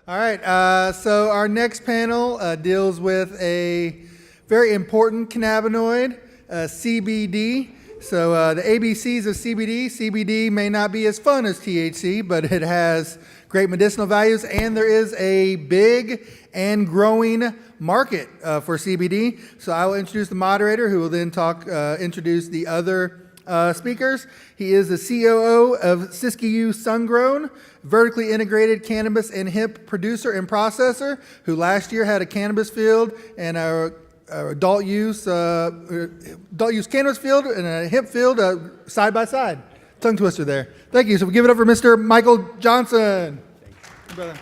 All right, so our next panel deals with a very important cannabinoid, CBD. So the ABCs of CBD. CBD may not be as fun as THC, but it has great medicinal values, and there is a big and growing market for CBD. So I will introduce the moderator, who will then introduce the other speakers. He is the COO of Siskiyou Sungrown, vertically integrated cannabis and hemp producer and processor, who last year had a cannabis field and a adult use cannabis field and a hemp field side by side. Tongue twister there. Thank you. So we give it up for Mr. Michael Johnson. Thank you, brother.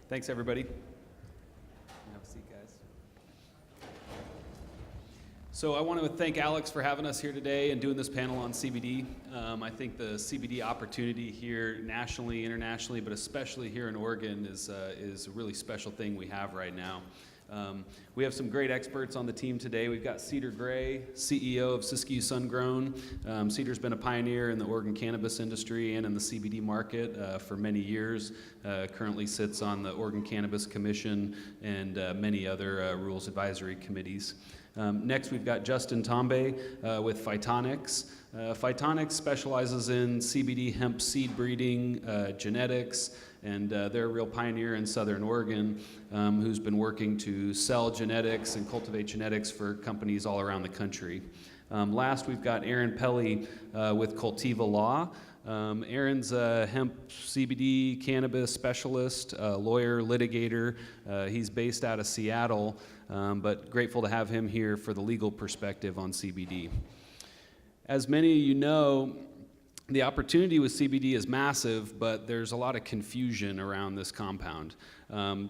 Thanks, everybody. Have a seat, guys. So I want to thank Alex for having us here today and doing this panel on CBD. I think the CBD opportunity here nationally, internationally, but especially here in Oregon is a really special thing we have right now. We have some great experts on the team today. We've got Cedar Gray, CEO of Siskiyou Sungrown. Cedar's been a pioneer in the Oregon cannabis industry and in the CBD market for many years. Currently sits on the Oregon Cannabis Commission and many other rules advisory committees. Next, we've got Justin Tombe with Phytonix. Phytonix specializes in CBD hemp seed breeding, genetics, and they're a real pioneer in Southern Oregon who's been working to sell genetics and cultivate genetics for companies all around the country. Last, we've got Aaron Pelley with Cultiva Law. Aaron's a hemp CBD cannabis specialist, lawyer, litigator. He's based out of Seattle, but grateful to have him here for the legal perspective on CBD. As many of you know, the opportunity with CBD is massive, but there's a lot of confusion around this compound.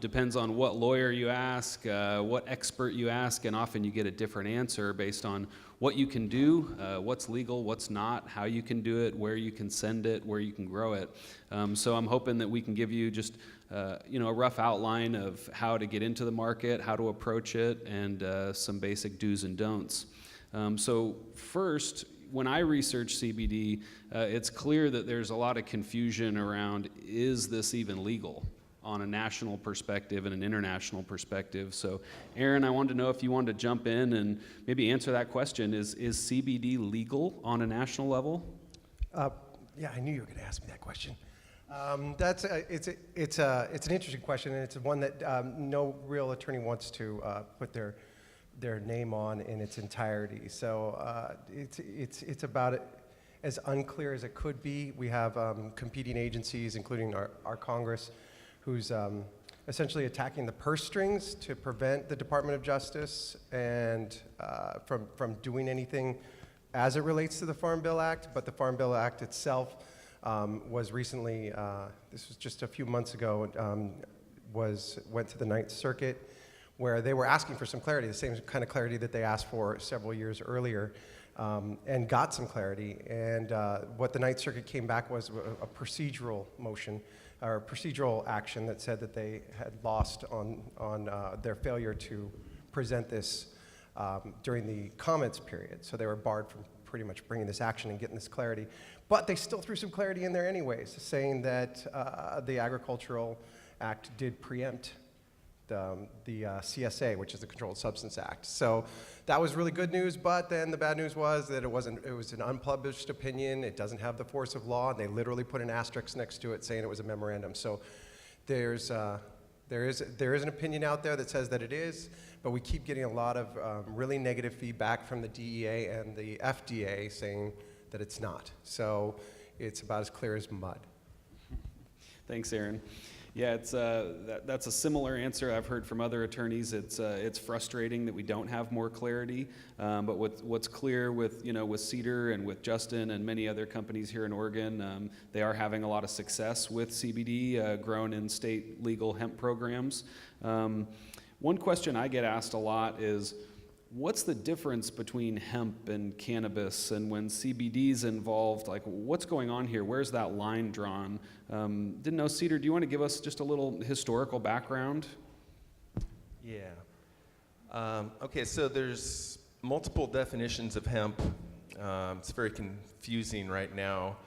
Depends on what lawyer you ask, what expert you ask, and often you get a different answer based on what you can do, what's legal, what's not, how you can do it, where you can send it, where you can grow it. So I'm hoping that we can give you just a rough outline of how to get into the market, how to approach it, and some basic do's and don'ts. So first, when I research CBD, it's clear that there's a lot of confusion around, is this even legal on a national perspective and an international perspective? So Aaron, I wanted to know if you wanted to jump in and maybe answer that question. Is CBD legal on a national level? Yeah, I knew you were going to ask me that question. It's an interesting question, and it's one that no real attorney wants to put their name on in its entirety. So it's about as unclear as it could be. We have competing agencies, including our Congress, who's essentially attacking the purse strings to prevent the Department of Justice and from doing anything as it relates to the Farm Bill Act. But the Farm Bill Act itself was recently, this was just a few months ago, went to the Ninth Circuit, where they were asking for some clarity, the same kind of clarity that they asked for several years earlier, and got some clarity. And what the Ninth Circuit came back was a procedural motion, or a procedural action that said that they had lost on their failure to present this during the comments period. So they were barred from pretty much bringing this action and getting this clarity. But they still threw some clarity in there anyways, saying that the Agricultural Act did preempt the CSA, which is the Controlled Substance Act. So that was really good news, but then the bad news was that it was an unpublished opinion. It doesn't have the force of law. They literally put an asterisk next to it saying it was a memorandum. So there is an opinion out there that says that it is, but we keep getting a lot of really negative feedback from the DEA and the FDA saying that it's not. So it's about as clear as mud. Thanks, Aaron. Yeah, it's that's a similar answer I've heard from other attorneys. It's frustrating that we don't have more clarity, but what's clear with Cedar and with Justin and many other companies here in Oregon, they are having a lot of success with CBD grown in state legal hemp programs. One question I get asked a lot is, what's the difference between hemp and cannabis, and when CBD's involved, like what's going on here? Where's that line drawn? Didn't know, Cedar, do you want to give us just a little historical background? Yeah. Okay, so there's multiple definitions of hemp. It's very confusing right now.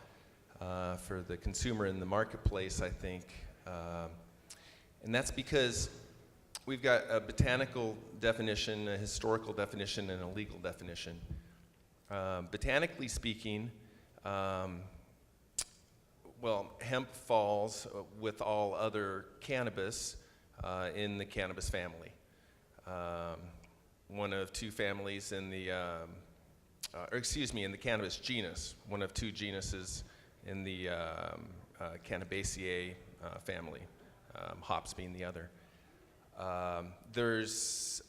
for the consumer in the marketplace, I think. And that's because we've got a botanical definition, a historical definition, and a legal definition. Botanically speaking, well, hemp falls with all other cannabis in the cannabis family. One of two families in the, in the cannabis genus, one of two genuses in the Cannabaceae family, hops being the other. There's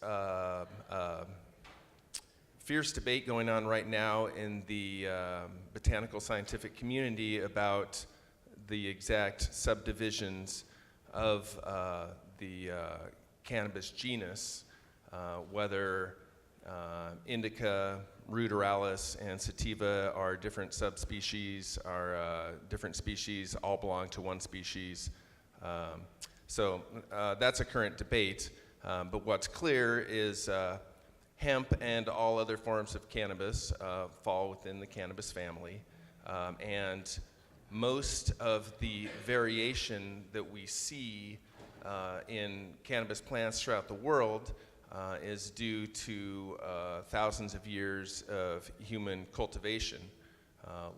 fierce debate going on right now in the botanical scientific community about the exact subdivisions of the cannabis genus, whether indica, ruderalis, and sativa are different subspecies, are different species, all belong to one species. So that's a current debate, but what's clear is hemp and all other forms of cannabis fall within the cannabis family, and most of the variation that we see in cannabis plants throughout the world is due to thousands of years of human cultivation,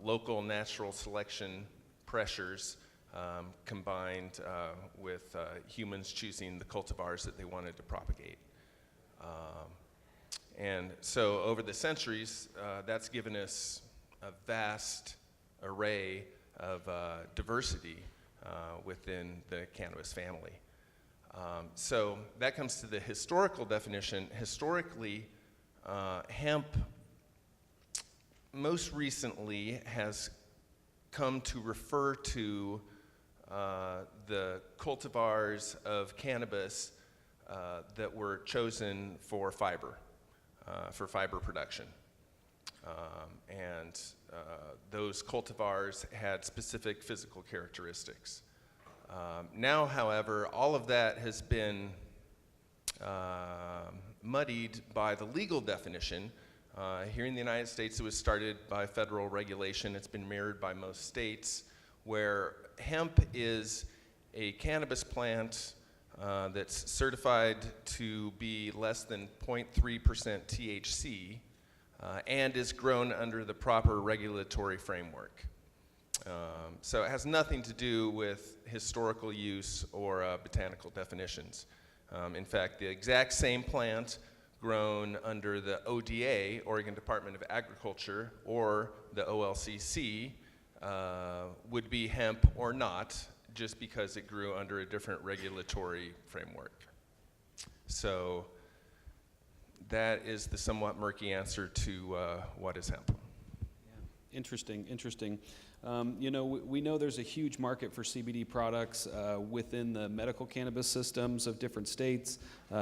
local natural selection pressures combined with humans choosing the cultivars that they wanted to propagate. And so over the centuries, that's given us a vast array of diversity within the cannabis family. So that comes to the historical definition. Historically, hemp most recently has come to refer to the cultivars of cannabis that were chosen for fiber production. And those cultivars had specific physical characteristics. Now, however, all of that has been muddied by the legal definition. Here in the United States, it was started by federal regulation. It's been mirrored by most states, where hemp is a cannabis plant that's certified to be less than 0.3% THC and is grown under the proper regulatory framework. So it has nothing to do with historical use or botanical definitions. In fact, the exact same plant grown under the ODA, Oregon Department of Agriculture, or the OLCC would be hemp or not, just because it grew under a different regulatory framework. So that is the somewhat murky answer to what is hemp. Yeah. Interesting. You know, we know there's a huge market for CBD products within the medical cannabis systems of different states,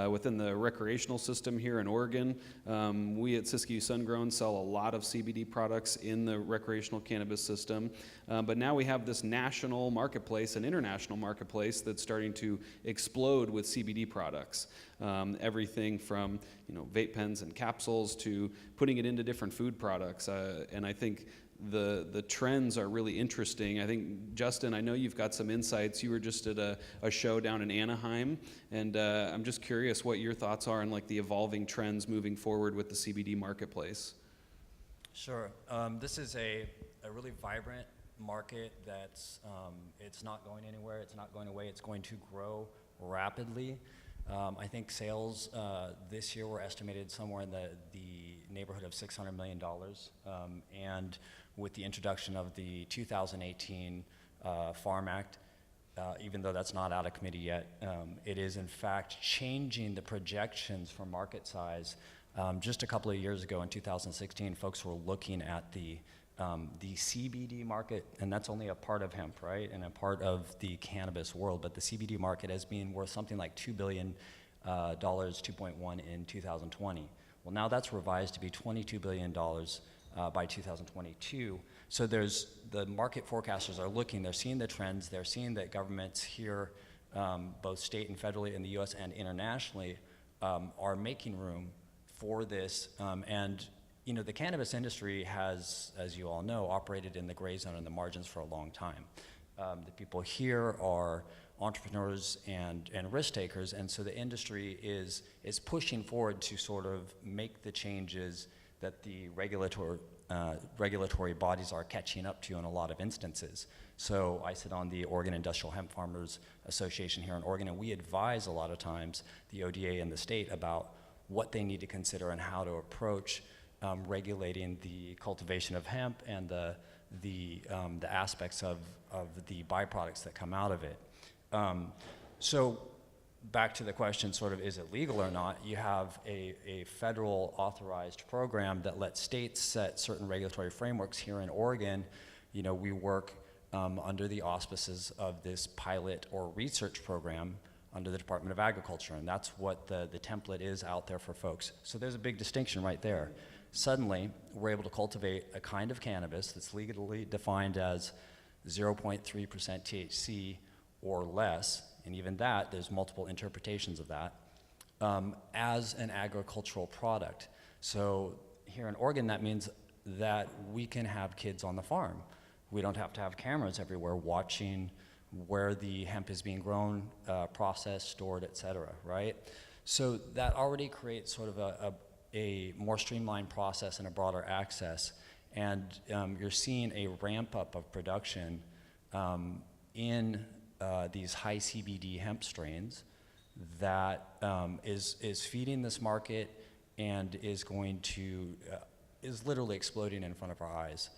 within the recreational system here in Oregon. We at Siskiyou Sungrown sell a lot of CBD products in the recreational cannabis system, but now we have this national marketplace, an international marketplace that's starting to explode with CBD products. Everything from, you know, vape pens and capsules to putting it into different food products, and I think the trends are really interesting. I think, Justin, I know you've got some insights. You were just at a show down in Anaheim, and I'm just curious what your thoughts are on like the evolving trends moving forward with the CBD marketplace. Sure. This is a really vibrant market that's it's not going anywhere. It's not going away. It's going to grow rapidly. I think sales this year were estimated somewhere in the neighborhood of $600 million, and with the introduction of the 2018 Farm Act, even though that's not out of committee yet, it is in fact changing the projections for market size. Just a couple of years ago in 2016, folks were looking at the CBD market, and that's only a part of hemp, right, and a part of the cannabis world, but the CBD market as being worth something like $2 billion, 2.1 in 2020. Well, now that's revised to be $22 billion by 2022. So there's, the market forecasters are looking, they're seeing the trends, they're seeing that governments here, both state and federally in the US and internationally, are making room for this, and the cannabis industry has, as you all know, operated in the gray zone and the margins for a long time. The people here are entrepreneurs and risk takers, and so the industry is pushing forward to sort of make the changes that the regulatory bodies are catching up to in a lot of instances. So I sit on the Oregon Industrial Hemp Farmers Association here in Oregon, and we advise a lot of times the ODA and the state about what they need to consider and how to approach regulating the cultivation of hemp and the aspects of the byproducts that come out of it. So back to the question, sort of, is it legal or not? You have a federal authorized program that lets states set certain regulatory frameworks. Here in Oregon, we work under the auspices of this pilot or research program under the Department of Agriculture, and that's what the template is out there for folks. So there's a big distinction right there. Suddenly, we're able to cultivate a kind of cannabis that's legally defined as 0.3% THC or less, and even that, there's multiple interpretations of that, as an agricultural product. So here in Oregon, that means that we can have kids on the farm. We don't have to have cameras everywhere watching where the hemp is being grown, processed, stored, et cetera, right? So that already creates sort of a more streamlined process and a broader access. And you're seeing a ramp up of production in these high CBD hemp strains that is feeding this market and is going to, is literally exploding in front of our eyes.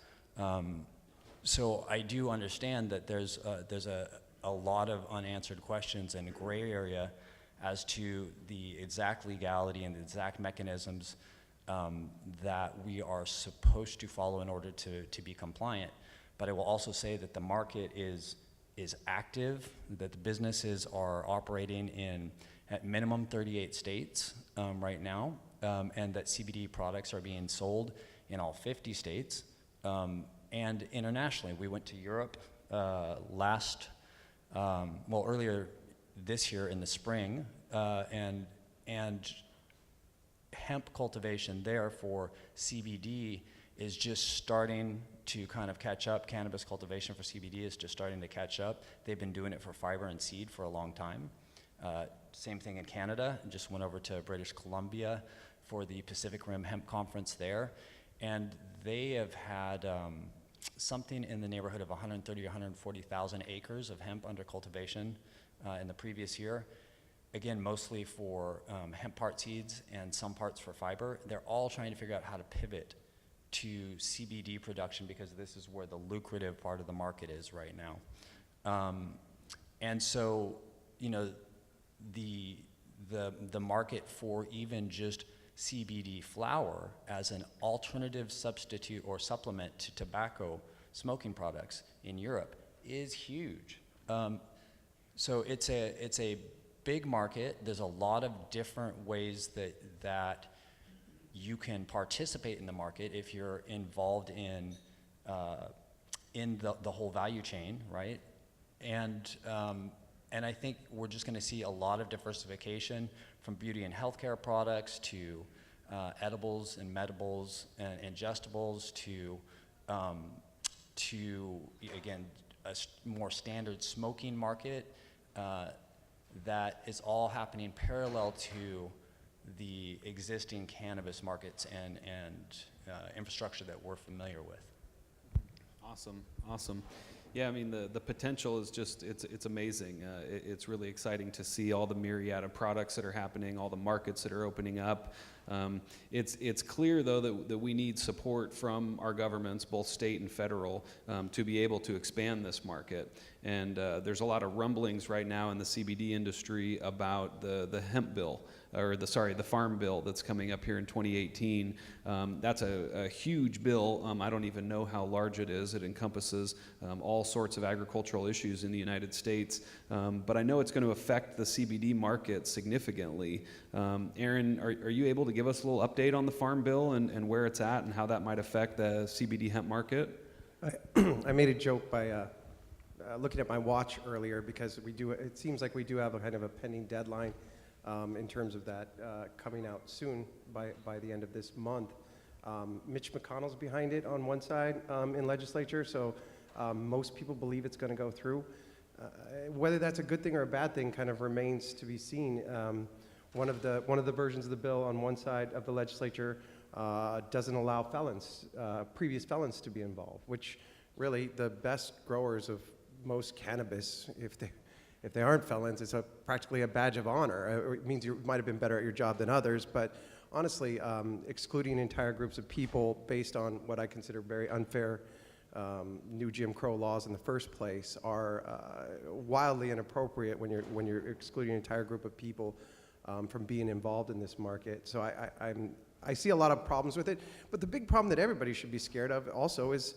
So I do understand that there's a lot of unanswered questions and gray area as to the exact legality and the exact mechanisms that we are supposed to follow in order to be compliant. But I will also say that the market is active, that the businesses are operating in at minimum 38 states right now, and that CBD products are being sold in all 50 states. And internationally, we went to Europe earlier this year in the spring, and hemp cultivation there for CBD is just starting to kind of catch up. Cannabis cultivation for CBD is just starting to catch up. They've been doing it for fiber and seed for a long time. Same thing in Canada. Just went over to British Columbia for the Pacific Rim Hemp Conference there, and they have had something in the neighborhood of 130 or 140,000 acres of hemp under cultivation in the previous year. Again, mostly for hemp part seeds and some parts for fiber. They're all trying to figure out how to pivot to CBD production because this is where the lucrative part of the market is right now. And so, the market for even just CBD flower as an alternative substitute or supplement to tobacco smoking products in Europe is huge. So it's a big market. There's a lot of different ways that you can participate in the market if you're involved in the whole value chain, right? And I think we're just going to see a lot of diversification from beauty and healthcare products to edibles and medibles and ingestibles to again, a more standard smoking market that is all happening parallel to the existing cannabis markets and infrastructure that we're familiar with. Awesome. Yeah, I mean, the potential is just, it's amazing. It's really exciting to see all the myriad of products that are happening, all the markets that are opening up. It's clear, though, that we need support from our governments, both state and federal, to be able to expand this market. And there's a lot of rumblings right now in the CBD industry about the hemp bill, or the farm bill that's coming up here in 2018. That's a huge bill. I don't even know how large it is. It encompasses all sorts of agricultural issues in the United States. But I know it's going to affect the CBD market significantly. Aaron, are you able to give us a little update on the farm bill and where it's at and how that might affect the CBD hemp market? I made a joke by looking at my watch earlier because it seems like we do have a kind of a pending deadline in terms of that coming out soon by the end of this month. Mitch McConnell's behind it on one side in legislature, so most people believe it's going to go through. Whether that's a good thing or a bad thing kind of remains to be seen. One of the versions of the bill on one side of the legislature doesn't allow felons, previous felons, to be involved, which really the best growers of most cannabis, if they aren't felons, it's practically a badge of honor. It means you might have been better at your job than others, but honestly, excluding entire groups of people based on what I consider very unfair new Jim Crow laws in the first place are wildly inappropriate when you're excluding an entire group of people from being involved in this market. So I see a lot of problems with it, but the big problem that everybody should be scared of also is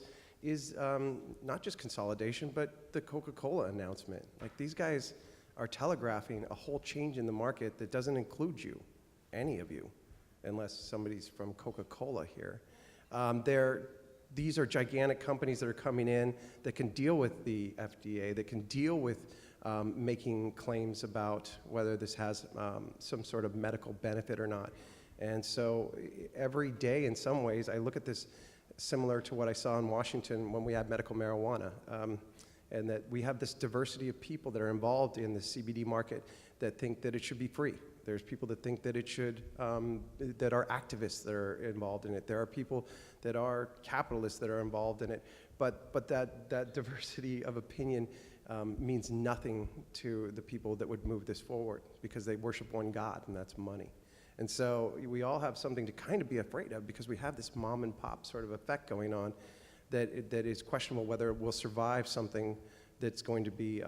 not just consolidation, but the Coca-Cola announcement. Like, these guys are telegraphing a whole change in the market that doesn't include you, any of you, unless somebody's from Coca-Cola here. These are gigantic companies that are coming in that can deal with the FDA, that can deal with making claims about whether this has some sort of medical benefit or not. And so every day, in some ways, I look at this similar to what I saw in Washington when we had medical marijuana, and that we have this diversity of people that are involved in the CBD market that think that it should be free. There's people that think that it should, that are activists that are involved in it. There are people that are capitalists that are involved in it. But that diversity of opinion means nothing to the people that would move this forward, because they worship one God, and that's money. And so we all have something to kind of be afraid of, because we have this mom and pop sort of effect going on that is questionable whether it will survive something that's going to be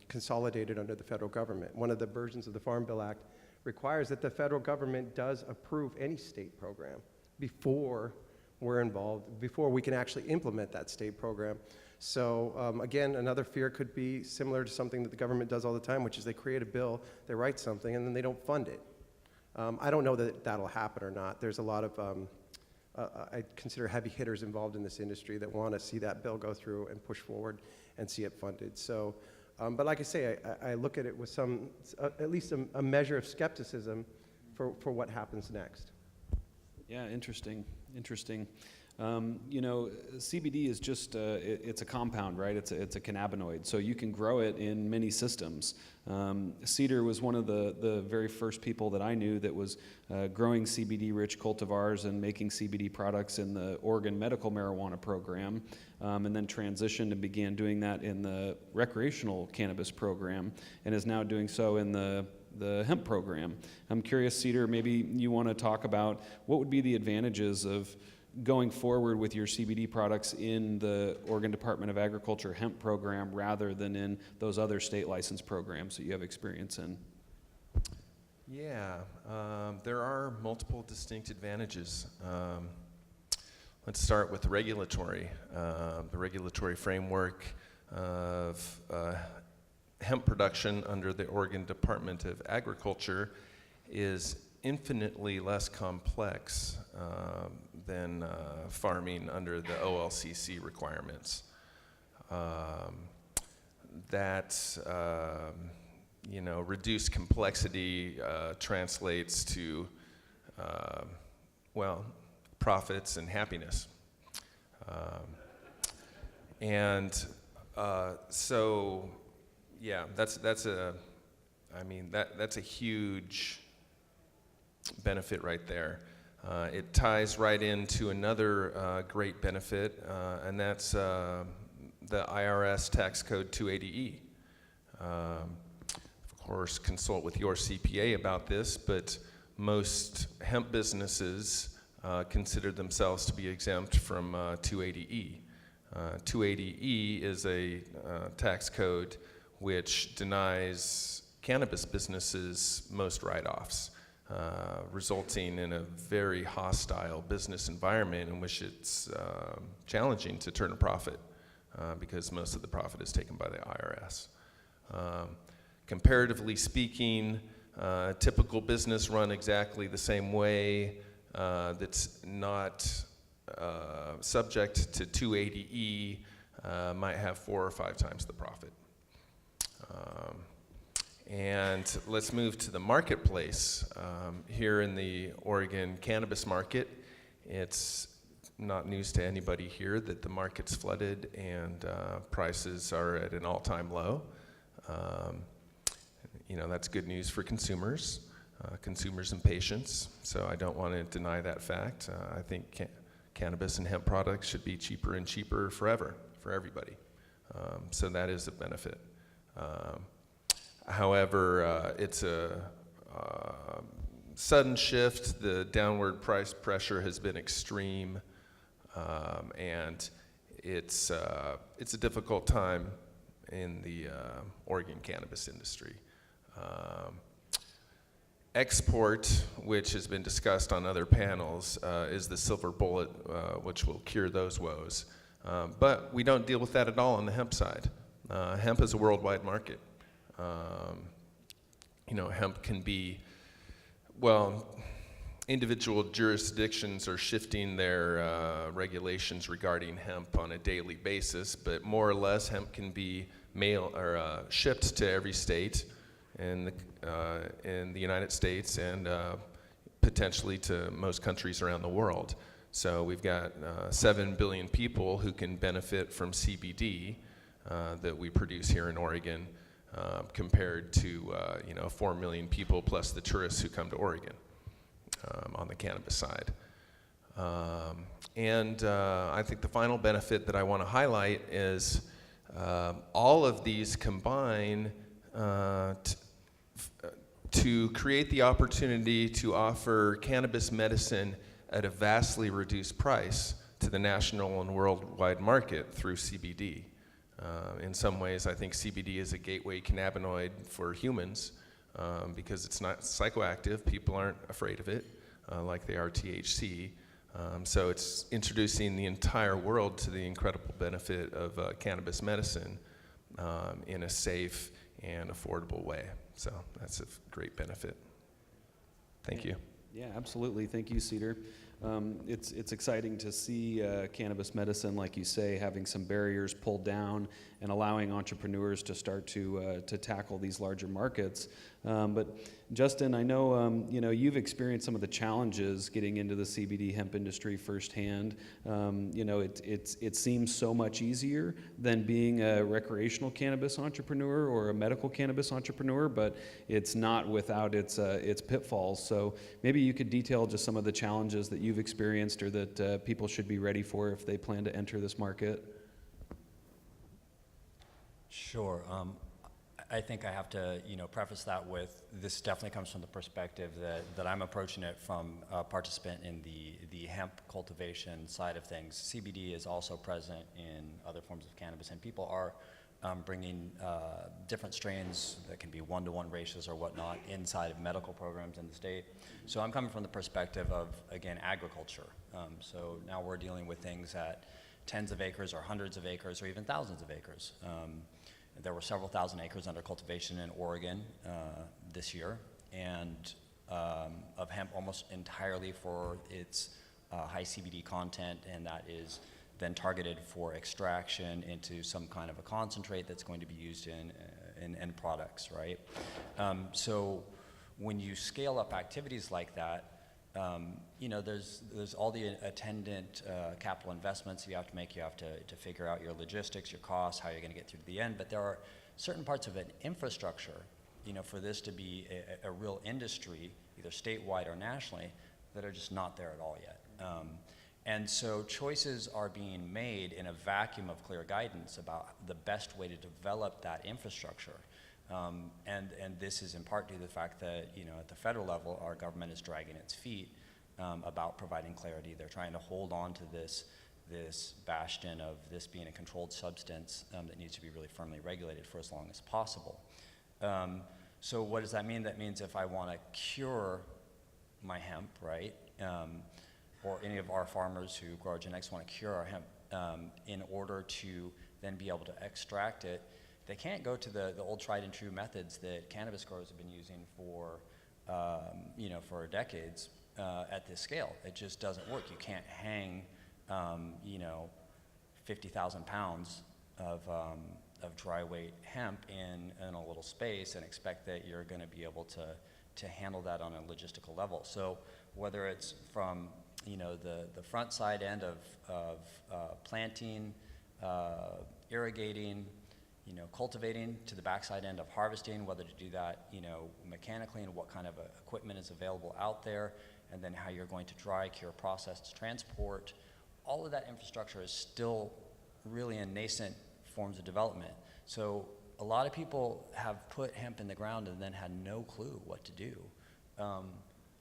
consolidated under the federal government. One of the versions of the Farm Bill Act requires that the federal government does approve any state program before we're involved, before we can actually implement that state program. So again, another fear could be similar to something that the government does all the time, which is they create a bill, they write something, and then they don't fund it. I don't know that that'll happen or not. There's a lot of, I consider, heavy hitters involved in this industry that want to see that bill go through and push forward and see it funded. So, but like I say, I look at it with some, at least a measure of skepticism for what happens next. Yeah, interesting. You know, CBD is just, it's a compound, right? It's a cannabinoid, so you can grow it in many systems. Cedar was one of the very first people that I knew that was growing CBD-rich cultivars and making CBD products in the Oregon medical marijuana program, and then transitioned and began doing that in the recreational cannabis program, and is now doing so in the hemp program. I'm curious, Cedar, maybe you want to talk about what would be the advantages of going forward with your CBD products in the Oregon Department of Agriculture hemp program rather than in those other state license programs that you have experience in? Yeah, there are multiple distinct advantages. Let's start with the regulatory framework of hemp production under the Oregon Department of Agriculture is infinitely less complex than farming under the OLCC requirements. Reduced complexity translates to, profits and happiness. That's a huge benefit right there. It ties right into another great benefit, and that's the IRS tax code 280E. Of course, consult with your CPA about this, but most hemp businesses consider themselves to be exempt from 280E. 280E is a tax code which denies cannabis businesses most write-offs, resulting in a very hostile business environment in which it's challenging to turn a profit because most of the profit is taken by the IRS. Comparatively speaking, a typical business run exactly the same way that's not subject to 280E might have 4 or 5 times the profit. And let's move to the marketplace here in the Oregon cannabis market. It's not news to anybody here that the market's flooded and prices are at an all-time low. That's good news for consumers, consumers and patients, so I don't want to deny that fact. I think cannabis and hemp products should be cheaper and cheaper forever for everybody. So that is a benefit. However, it's a sudden shift. The downward price pressure has been extreme, and it's a difficult time in the Oregon cannabis industry. Export, which has been discussed on other panels, is the silver bullet which will cure those woes. But we don't deal with that at all on the hemp side. Hemp is a worldwide market. Hemp can be, individual jurisdictions are shifting their regulations regarding hemp on a daily basis, but more or less hemp can be shipped to every state in the United States and potentially to most countries around the world. So we've got 7 billion people who can benefit from CBD that we produce here in Oregon, compared to 4 million people plus the tourists who come to Oregon on the cannabis side. And I think the final benefit that I want to highlight is all of these combine to create the opportunity to offer cannabis medicine at a vastly reduced price to the national and worldwide market through CBD. In some ways, I think CBD is a gateway cannabinoid for humans because it's not psychoactive. People aren't afraid of it like they are THC. So it's introducing the entire world to the incredible benefit of cannabis medicine in a safe and affordable way. So that's a great benefit. Thank you. Yeah, absolutely. Thank you, Cedar. It's exciting to see cannabis medicine, like you say, having some barriers pulled down and allowing entrepreneurs to start to tackle these larger markets. But Justin, I know you've experienced some of the challenges getting into the CBD hemp industry firsthand. It seems so much easier than being a recreational cannabis entrepreneur or a medical cannabis entrepreneur, but it's not without its pitfalls. So maybe you could detail just some of the challenges that you've experienced or that people should be ready for if they plan to enter this market. Sure. I think I have to, preface that with this definitely comes from the perspective that I'm approaching it from a participant in the hemp cultivation side of things. CBD is also present in other forms of cannabis, and people are bringing different strains that can be one-to-one ratios or whatnot inside of medical programs in the state. So I'm coming from the perspective of, again, agriculture. So now we're dealing with things at tens of acres or hundreds of acres or even thousands of acres. There were several thousand acres under cultivation in Oregon this year, and of hemp almost entirely for its high CBD content, and that is then targeted for extraction into some kind of a concentrate that's going to be used in end products, right? So when you scale up activities like that, there's all the attendant capital investments you have to make. You have to figure out your logistics, your costs, how you're going to get through to the end. But there are certain parts of an infrastructure, for this to be a real industry, either statewide or nationally, that are just not there at all yet. And so choices are being made in a vacuum of clear guidance about the best way to develop that infrastructure. And this is in part due to the fact that, at the federal level, our government is dragging its feet about providing clarity. They're trying to hold on to this bastion of this being a controlled substance that needs to be really firmly regulated for as long as possible. So what does that mean? That means if I want to cure my hemp, right, or any of our farmers who grow our genetics want to cure our hemp in order to then be able to extract it, they can't go to the old tried and true methods that cannabis growers have been using for decades at this scale. It just doesn't work. You can't hang 50,000 pounds of dry weight hemp in a little space and expect that you're going to be able to handle that on a logistical level. So whether it's from the front side end of planting, irrigating, cultivating, to the backside end of harvesting, whether to do that, mechanically, and what kind of equipment is available out there, and then how you're going to dry, cure, process, transport. All of that infrastructure is still really in nascent forms of development. So a lot of people have put hemp in the ground and then had no clue what to do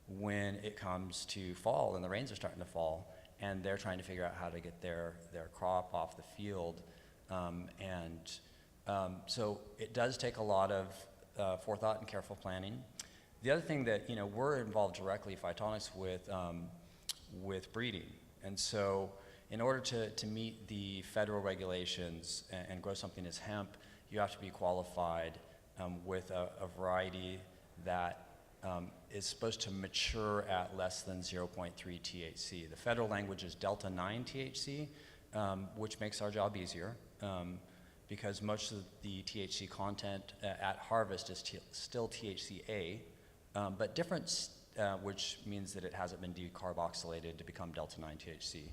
when it comes to fall and the rains are starting to fall, and they're trying to figure out how to get their crop off the field. So it does take a lot of forethought and careful planning. The other thing that, we're involved directly, Phytonix, with breeding. And so in order to meet the federal regulations and grow something as hemp, you have to be qualified with a variety that is supposed to mature at less than 0.3 THC. The federal language is Delta 9 THC, which makes our job easier because most of the THC content at harvest is still THCA, but different, which means that it hasn't been decarboxylated to become Delta 9 THC.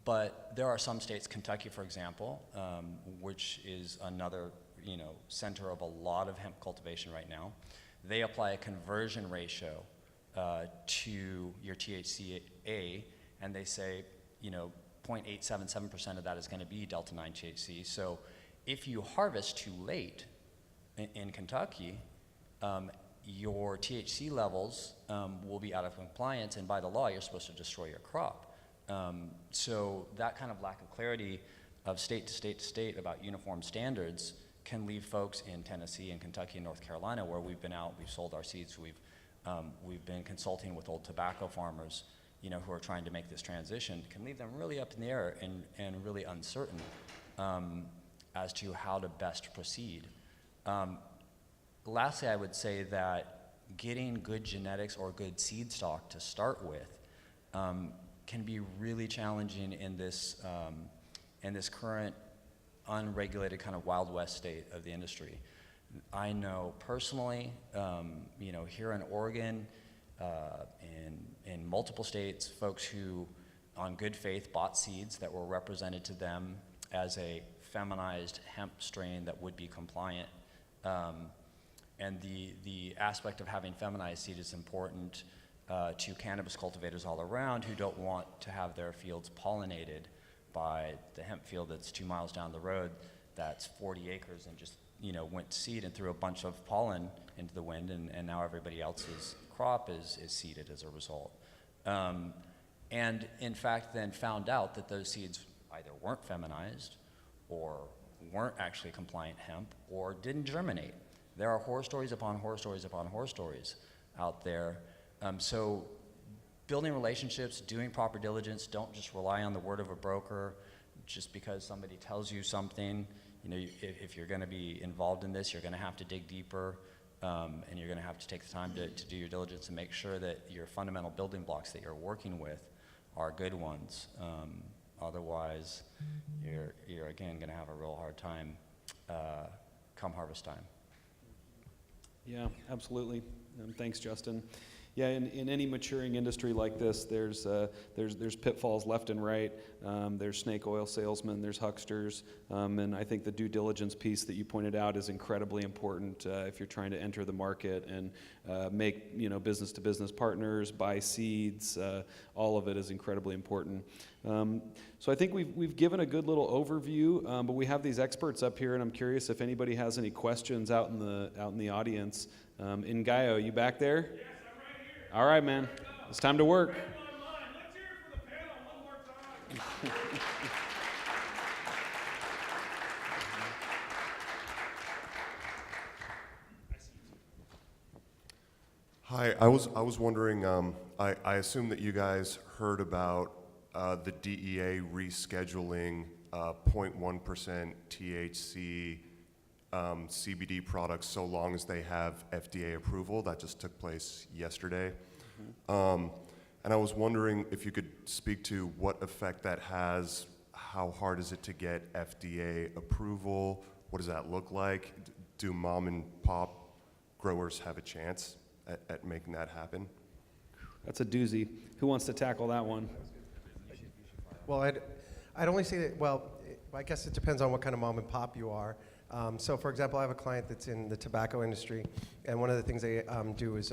But there are some states, Kentucky, for example, which is another, center of a lot of hemp cultivation right now. They apply a conversion ratio to your THCA, and they say, 0.877% of that is going to be Delta 9 THC. So if you harvest too late in Kentucky, your THC levels will be out of compliance, and by the law, you're supposed to destroy your crop. So that kind of lack of clarity of state to state to state about uniform standards can leave folks in Tennessee and Kentucky and North Carolina, where we've been out, we've sold our seeds, we've been consulting with old tobacco farmers, who are trying to make this transition, can leave them really up in the air and really uncertain as to how to best proceed. Lastly, I would say that getting good genetics or good seed stock to start with can be really challenging in this current unregulated kind of Wild West state of the industry. I know personally, here in Oregon, in multiple states, folks who, on good faith, bought seeds that were represented to them as a feminized hemp strain that would be compliant. And the aspect of having feminized seed is important to cannabis cultivators all around who don't want to have their fields pollinated by the hemp field that's 2 miles down the road that's 40 acres and just went to seed and threw a bunch of pollen into the wind, and now everybody else's crop is seeded as a result. And in fact then found out that those seeds either weren't feminized or weren't actually compliant hemp or didn't germinate. There are horror stories upon horror stories upon horror stories out there. So building relationships, doing proper diligence, don't just rely on the word of a broker just because somebody tells you something. If you're going to be involved in this, you're going to have to dig deeper, and you're going to have to take the time to do your diligence and make sure that your fundamental building blocks that you're working with are good ones. Otherwise, you're again going to have a real hard time come harvest time. Yeah, absolutely. Thanks, Justin. Yeah, in any maturing industry like this, there's pitfalls left and right. There's snake oil salesmen, there's hucksters, and I think the due diligence piece that you pointed out is incredibly important if you're trying to enter the market and make business-to-business partners, buy seeds. All of it is incredibly important. So I think we've given a good little overview, but we have these experts up here, and I'm curious if anybody has any questions out in the audience. Ngayo, you back there? Yes, I'm right here. All right, man. It's time to work. Read my mind. Let's hear it for the panel one more time. Hi, I was wondering, I assume that you guys heard about the DEA rescheduling 0.1% THC CBD products so long as they have FDA approval. That just took place yesterday. And I was wondering if you could speak to what effect that has. How hard is it to get FDA approval? What does that look like? Do mom and pop growers have a chance at making that happen? That's a doozy. Who wants to tackle that one? Well, I'd only say that, well, I guess it depends on what kind of mom and pop you are. So, for example, I have a client that's in the tobacco industry, and one of the things they do is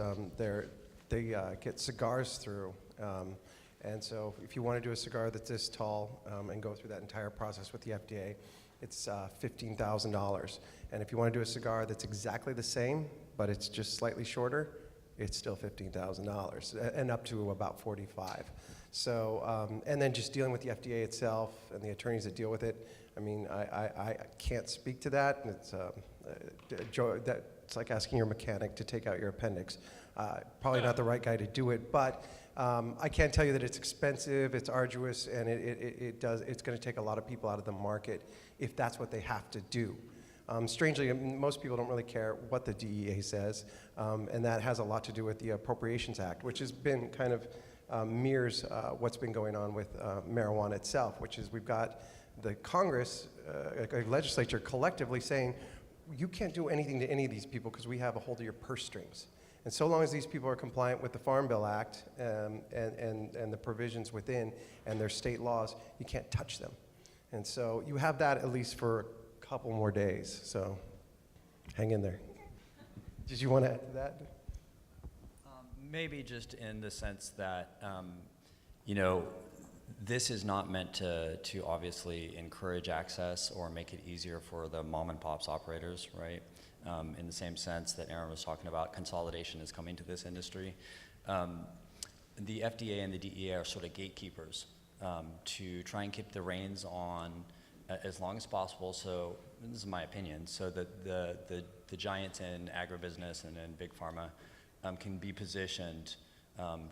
they get cigars through. And so if you want to do a cigar that's this tall and go through that entire process with the FDA, it's $15,000. And if you want to do a cigar that's exactly the same, but it's just slightly shorter, it's still $15,000 and up to about 45. So, and then just dealing with the FDA itself and the attorneys that deal with it, I mean, I can't speak to that. It's like asking your mechanic to take out your appendix. Probably not the right guy to do it, but I can tell you that it's expensive, it's arduous, and it's going to take a lot of people out of the market if that's what they have to do. Strangely, most people don't really care what the DEA says, and that has a lot to do with the Appropriations Act, which has been kind of mirrors what's been going on with marijuana itself, which is we've got the Congress, legislature collectively saying, you can't do anything to any of these people because we have a hold of your purse strings. And so long as these people are compliant with the Farm Bill Act and the provisions within and their state laws, you can't touch them. And so you have that at least for a couple more days. So hang in there. Did you want to add to that? Maybe just in the sense that, you know, this is not meant to obviously encourage access or make it easier for the mom and pops operators, right? In the same sense that Aaron was talking about, consolidation is coming to this industry. The FDA and the DEA are sort of gatekeepers to try and keep the reins on as long as possible. So this is my opinion. So that the giants in agribusiness and in big pharma can be positioned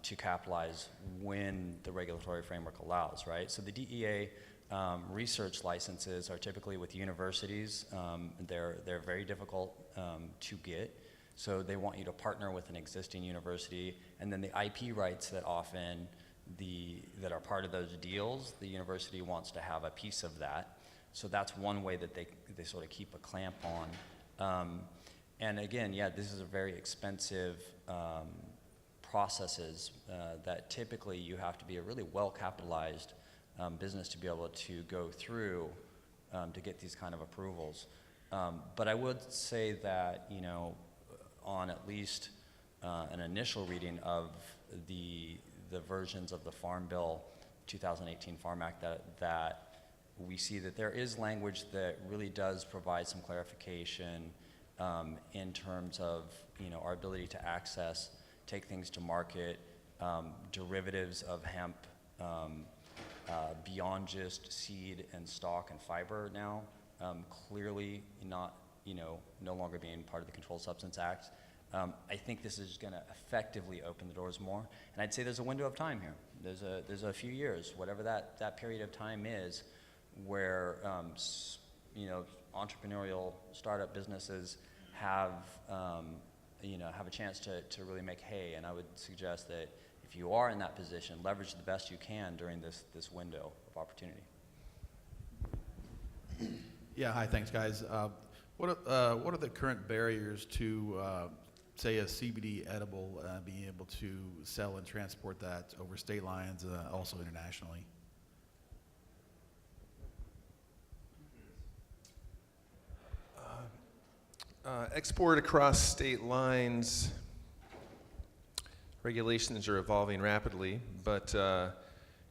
to capitalize when the regulatory framework allows, right? So the DEA research licenses are typically with universities. They're very difficult to get. So they want you to partner with an existing university, and then the IP rights that often that are part of those deals, the university wants to have a piece of that. So that's one way that they sort of keep a clamp on. And again, yeah, this is a very expensive processes that typically you have to be a really well-capitalized business to be able to go through to get these kind of approvals. But I would say that, you know, on at least an initial reading of the versions of the Farm Bill 2018 Farm Act that we see that there is language that really does provide some clarification in terms of, you know, our ability to access, take things to market, derivatives of hemp, beyond just seed and stalk and fiber now, clearly not, you know, no longer being part of the Controlled Substance Act. I think this is going to effectively open the doors more, and I'd say there's a window of time here. There's a few years, whatever that period of time is, where you know, entrepreneurial startup businesses have you know, have a chance to really make hay. And I would suggest that if you are in that position, leverage the best you can during this window of opportunity. Yeah, hi, thanks guys. What are the current barriers to, say, a CBD edible being able to sell and transport that over state lines, also internationally? Export across state lines, regulations are evolving rapidly, but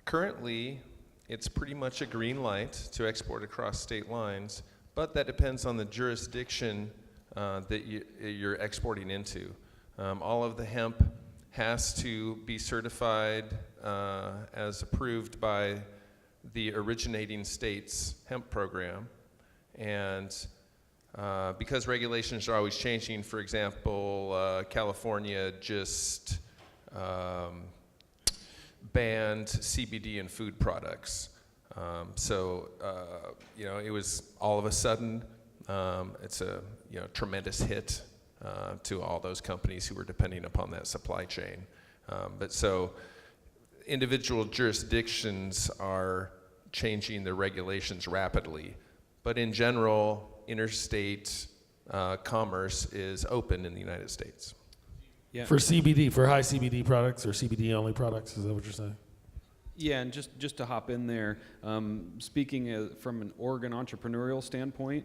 currently it's pretty much a green light to export across state lines, but that depends on the jurisdiction that you're exporting into. All of the hemp has to be certified as approved by the originating state's hemp program, and because regulations are always changing, for example, California just banned CBD in food products. So you know, it was all of a sudden, it's a tremendous hit to all those companies who were depending upon that supply chain. But so individual jurisdictions are changing their regulations rapidly, but in general, interstate commerce is open in the United States. Yeah. For CBD, for high CBD products or CBD only products, is that what you're saying? Yeah, and just to hop in there, speaking from an Oregon entrepreneurial standpoint,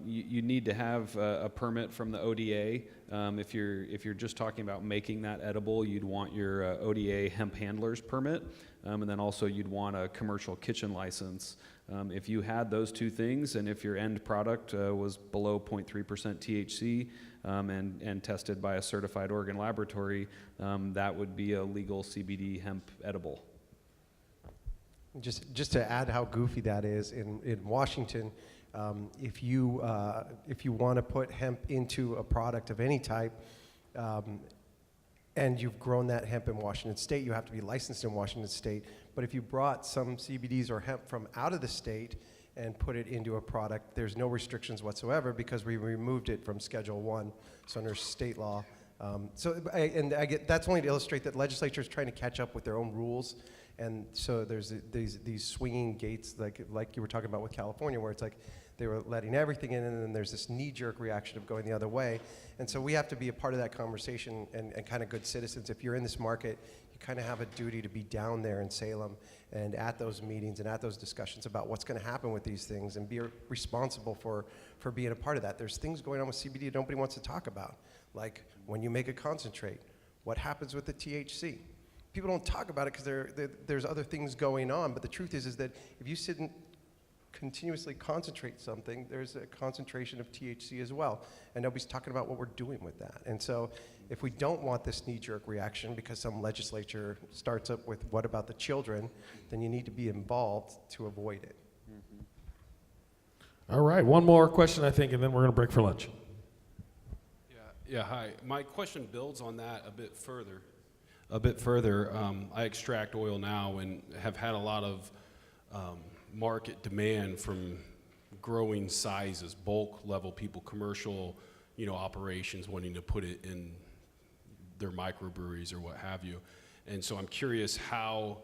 you need to have a permit from the ODA. If you're just talking about making that edible, you'd want your ODA hemp handler's permit, and then also you'd want a commercial kitchen license. If you had those two things, and if your end product was below 0.3% THC and tested by a certified Oregon laboratory, that would be a legal CBD hemp edible. Just to add how goofy that is, in Washington, if you want to put hemp into a product of any type, and you've grown that hemp in Washington State, you have to be licensed in Washington State. But if you brought some CBDs or hemp from out of the state and put it into a product, there's no restrictions whatsoever because we removed it from Schedule 1, so under state law. That's only to illustrate that legislature is trying to catch up with their own rules. And so there's these swinging gates, like you were talking about with California, where it's like they were letting everything in, and then there's this knee-jerk reaction of going the other way. And so we have to be a part of that conversation and kind of good citizens. If you're in this market, you kind of have a duty to be down there in Salem and at those meetings and at those discussions about what's going to happen with these things and be responsible for being a part of that. There's things going on with CBD that nobody wants to talk about, like when you make a concentrate, what happens with the THC? People don't talk about it because there's other things going on, but the truth is that if you sit and continuously concentrate something, there's a concentration of THC as well, and nobody's talking about what we're doing with that. And so if we don't want this knee-jerk reaction because some legislature starts up with what about the children, then you need to be involved to avoid it. All right, one more question, I think, and then we're going to break for lunch. Yeah, hi. My question builds on that a bit further. I extract oil now and have had a lot of market demand from growing sizes, bulk level people, commercial, operations wanting to put it in their microbreweries or what have you. And so I'm curious how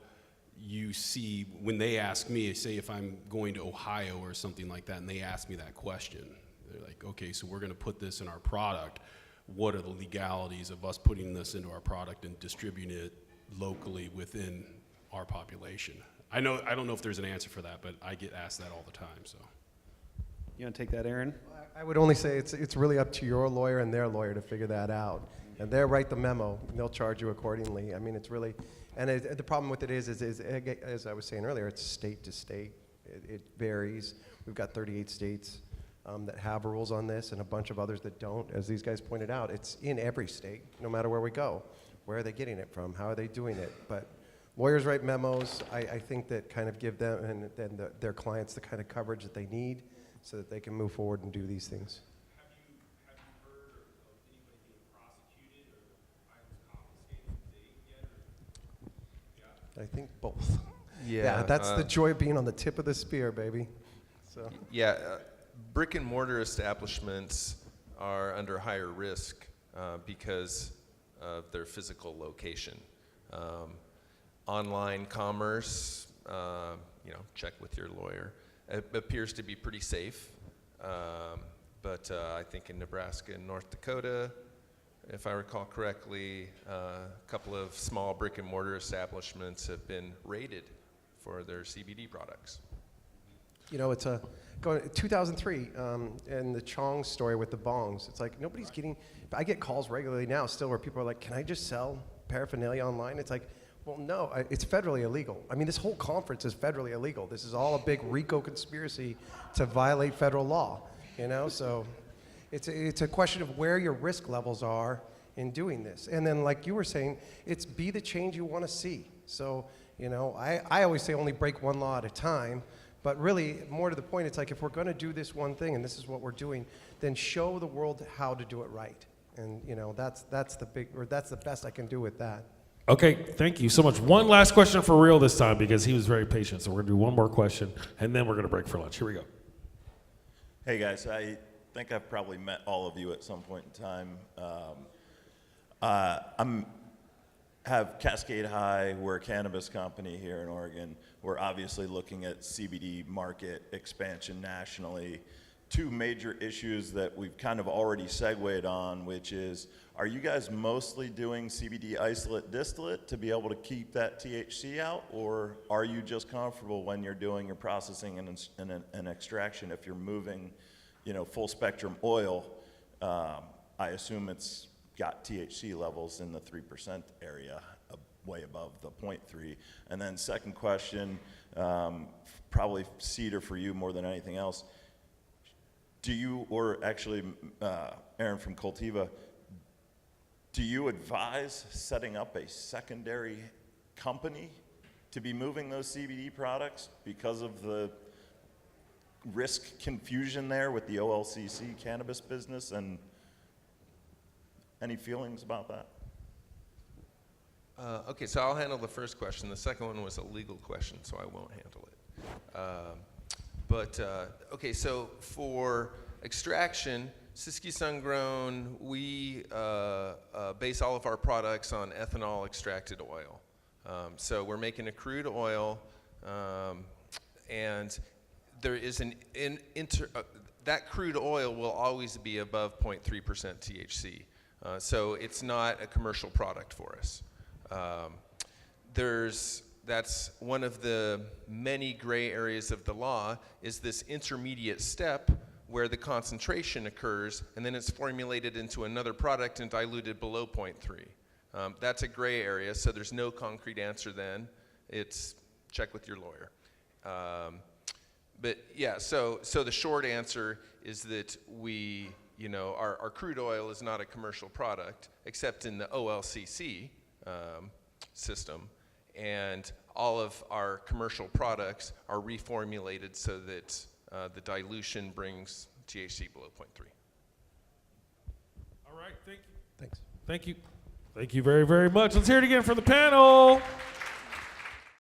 you see, when they ask me, say if I'm going to Ohio or something like that, and they ask me that question, they're like, okay, so we're going to put this in our product. What are the legalities of us putting this into our product and distributing it locally within our population? I don't know if there's an answer for that, but I get asked that all the time. So, You want to take that, Aaron? I would only say it's really up to your lawyer and their lawyer to figure that out. And they'll write the memo, and they'll charge you accordingly. I mean, it's really, and the problem with it is as I was saying earlier, it's state to state. It varies. We've got 38 states that have rules on this and a bunch of others that don't. As these guys pointed out, it's in every state, no matter where we go. Where are they getting it from? How are they doing it? But lawyers write memos, I think, that kind of give them and their clients the kind of coverage that they need so that they can move forward and do these things. Have you heard of anybody being prosecuted or items confiscated to date yet? I think both. Yeah, that's the joy of being on the tip of the spear, baby. So. Yeah, brick and mortar establishments are under higher risk because of their physical location. Online commerce, check with your lawyer. It appears to be pretty safe, but I think in Nebraska and North Dakota, if I recall correctly, a couple of small brick and mortar establishments have been raided for their CBD products. It's 2003, and the Chong story with the bongs. It's like nobody's getting. I get calls regularly now, still, where people are like, "Can I just sell paraphernalia online?" It's like, well, no, it's federally illegal. I mean, this whole conference is federally illegal. This is all a big RICO conspiracy to violate federal law. So it's a question of where your risk levels are in doing this. And then, like you were saying, it's be the change you want to see. So, I always say only break one law at a time. But really, more to the point, it's like if we're going to do this one thing, and this is what we're doing, then show the world how to do it right. And that's the best I can do with that. Okay, thank you so much. One last question for real this time because he was very patient. So we're going to do one more question, and then we're going to break for lunch. Here we go. Hey, guys. I think I've probably met all of you at some point in time. I'm have Cascade High. We're a cannabis company here in Oregon. We're obviously looking at CBD market expansion nationally two major issues that we've kind of already segued on, which is, are you guys mostly doing CBD isolate distillate to be able to keep that THC out, or are you just comfortable when you're doing your processing and extraction? If you're moving, full spectrum oil, I assume it's got THC levels in the 3% area, way above the 0.3. And then second question, probably Cedar for you more than anything else. Do you, or actually Aaron from Cultiva, do you advise setting up a secondary company to be moving those CBD products because of the risk confusion there with the OLCC cannabis business? And any feelings about that? Okay, so I'll handle the first question. The second one was a legal question, so I won't handle it. Okay, so for extraction, Siskiyou Sungrown, we base all of our products on ethanol extracted oil. So we're making a crude oil, and there is that crude oil will always be above 0.3% THC. So it's not a commercial product for us. That's one of the many gray areas of the law, is this intermediate step where the concentration occurs and then it's formulated into another product and diluted below 0.3. That's a gray area, so there's no concrete answer then. It's check with your lawyer. But yeah, so the short answer is that we, our crude oil is not a commercial product except in the OLCC system, and all of our commercial products are reformulated so that the dilution brings THC below 0.3. All right, thank you. Thanks. Thank you. Thank you very, very much. Let's hear it again for the panel.